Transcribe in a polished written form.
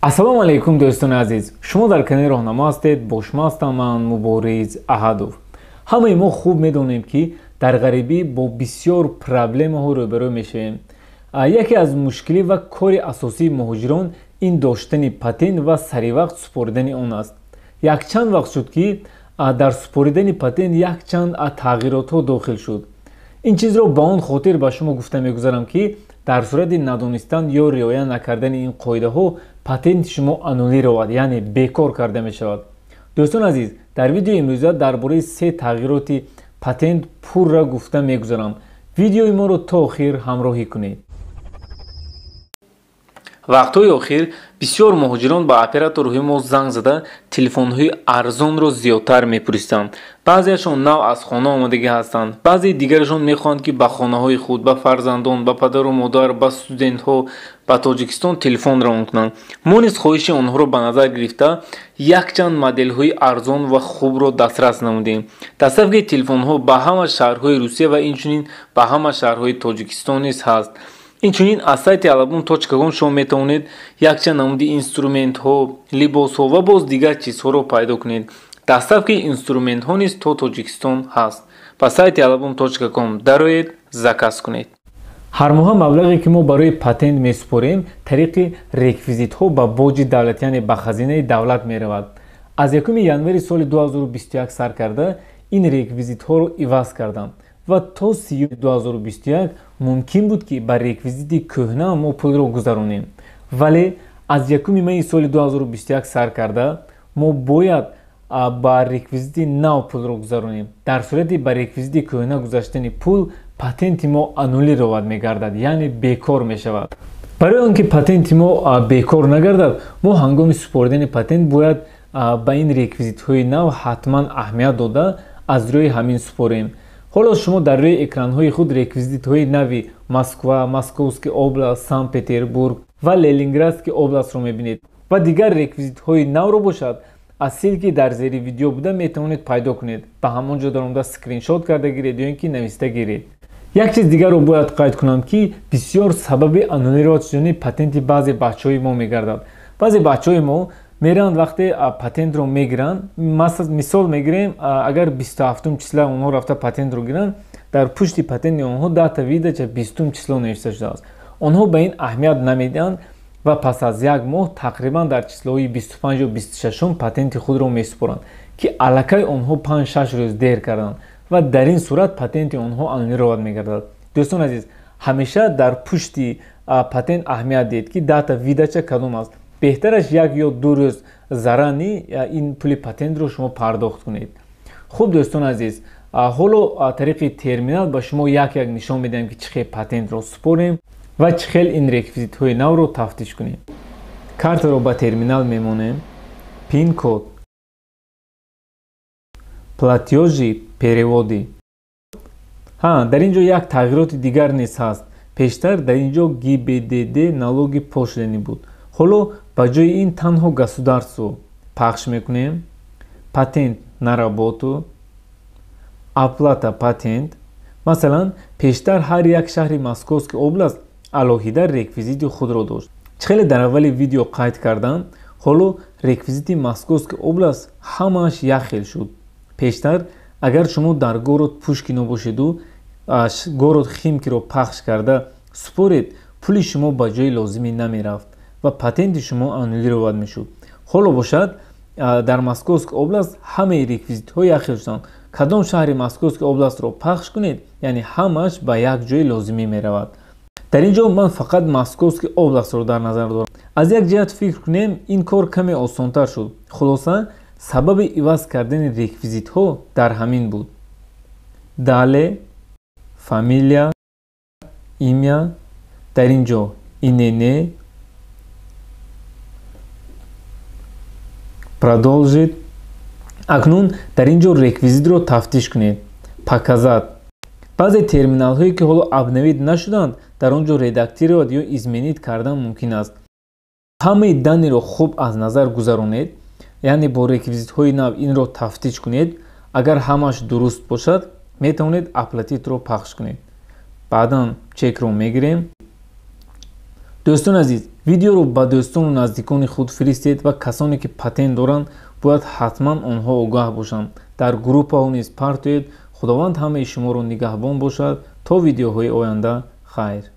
ассалому алайкум дӯстони азиз, шумо дар канали роҳнамо ҳастед. бо шумо ҳастам ман Мубориз Аҳадов. ҳамаи мо хуб медонем ки дар ғарибӣ бо бисёр проблемаҳо рӯбарӯ мешавем. яке аз мушкилӣ ва кори асосии муҳоҷирон ин доштани патент ва саривақт супоридани он аст. якчанд вақт шуд ки дар супоридани патент якчанд тағйиротҳо дохил шуд. ин чизро ба он хотир ба шумо гуфта мегузарам ки дар сурати надонистан ё риоя накардани ин қоидаҳо патенти шумо аннулировать, яъне бекор карда мешавад. дӯстони азиз, дар видеои имрӯза дар бораи 3 тағйироти патент пурра гуфта мегузарам. видеои моро то охир ҳамроҳӣ кунед. вақтҳои охир бисёр муҳоҷирон ба операторҳои мо занг зада телефонҳои арзонро зиёдтар мепурсанд. баъзеашон нав аз хона омадагӣ ҳастанд, баъзеи дигарашон мехоҳанд ки ба хонаҳои худ, ба фарзандон, ба падару модар, ба студентҳо ба Тоҷикистон телефон равон кунанд. мо низ хоҳиши онҳоро ба назар гирифта якчанд моделҳои арзон ва хубро дастрас намудем. дастафки телефонҳо ба ҳама шаҳрҳои Русия ва инчунин ба ҳама шаҳрҳои Тоҷикистон низ ҳаст. инчунин аз сайти alabun.com шумо метавонед якчанд намуди инструментҳо, либосҳо ва боз дигар чизҳоро пайдо кунед. дастафки инструментҳо низ то Тоҷикистон ҳаст. ба сайти alabun.com дароед, заказ кунед. ҳар моҳа маблағе ки мо барои патент месупорем тариқи реквизитҳо ба боҷи давлат, яъне ба хазинаи давлат меравад. аз 1 январи соли 2021 сар карда ин реквизитҳоро иваз кардам ва то 30 2021 мумкин буд ки ба реквизити кӯҳна мо пулро гузаронем, вале аз 1 майи соли 2021 сар карда мо бояд ба реквизити нав пулро гузаронем. дар сурати ба реквизити кӯҳна гузаштани пул патенти мо аннулировать мегардад, яъне бекор мешавад. барои он ки патенти мо бекор нагардад, мо ҳангоми супоридани патент бояд ба ин реквизитҳои нав ҳатман аҳамият дода аз рӯи ҳамин супорем. ҳоло шумо дар рӯи экранҳои худ реквизитҳои нави Москва, Московский област, Санкт-Петербург ва Ленинградский областро мебинед ва дигар реквизитҳои навро бошад аз силки дар зери видео буда метавонед пайдо кунед. ба ҳамон ҷо дар омада скриншот карда гиред ё ин ки нависта гиред. як чиз дигарро бояд қайд кунам ки бисёр сабаби аннулировать шудани патенти баъзе бачаҳои мо мегардад. баъзе бачаҳои мо меранд вақте патентро мегиранд, мисол мегирем, агар 27 числа онҳо рафта патентро гиранд, дар пушти патенти онҳо дата видача 20 число навишта шудааст. онҳо ба ин аҳамият намедиҳанд ва пас аз як моҳ тақрибан дар числои 25 ё 26 патенти худро месупоранд ки аллакай онҳо 5-6 рӯз дер карданд ва дар ин сурат патенти онҳо аннулировать мегардад. дӯстони азиз, ҳамеша дар пушти патент аҳамият диҳед ки дата видача кадом аст. беҳтараш 1 ё 2 рӯз зарани ин пули патентро шумо пардохт кунед. хуб дӯстони азиз, ҳоло тариқи терминал ба шумо як нишон медиҳам ки чӣ хел патентро супорем ва чӣ хел ин реквизитҳои навро тафтиш кунем. картаро ба терминал мемонем, пин код, платёжи переводи. дар ин ҷо як тағйироти дигар низ ҳаст. пештар дар ин ҷо ГИБДД налоги пошлини буд. ҳоло ба ҷои ин танҳо государство пахш мекунем. патент на работу, оплата патент. масалан, пештар ҳар як шаҳри Московский област алоҳида реквизити худро дошт. чӣ хеле дар аввали видео қайд кардам, ҳоло реквизити Московский област ҳамааш як хел шуд. пештар агар шумо дар город Пушкино бошеду город Химкиро пахш карда супоред, пули шумо ба ҷои лозимӣ намерафт ва патенти шумо аннулировать мешуд. ҳоло бошад дар Московский област ҳамаи реквизитҳо як хел шуданд. кадом шаҳри Московский областро пахш кунед, яъне ҳамааш ба як ҷои лозимӣ меравад. дар ин ҷо ман фақат Московский областро дар назар дорам. аз як ҷиҳат фикр кунем ин кор каме осонтар шуд. хулоса сабаби иваз кардани реквизитҳо дар ҳамин буд. дале, фамилия, имя, дар ин ҷо инене, продолжит. акнун дар ин ҷо реквизитро тафтиш кунед. показат. баъзе терминалҳое ки ҳоло обновид нашуданд, дар он ҷо редактировать ё изменит кардан мумкин аст. ҳамаи данеро хуб аз назар гузаронед, яъне бо реквизитҳои нав инро тафтиш кунед. агар ҳамаш дуруст бошад, метавонед оплатитро пахш кунед. баъдан чекро мегирем. дӯстон азиз, видеоро ба дӯстону наздикони худ фиристед ва касоне ки патент доранд бояд ҳатман онҳо огоҳ бошанд. дар группаҳо низ партоед. худованд ҳамаи шуморо нигаҳбон бошад. то видеоҳои оянда, хайр.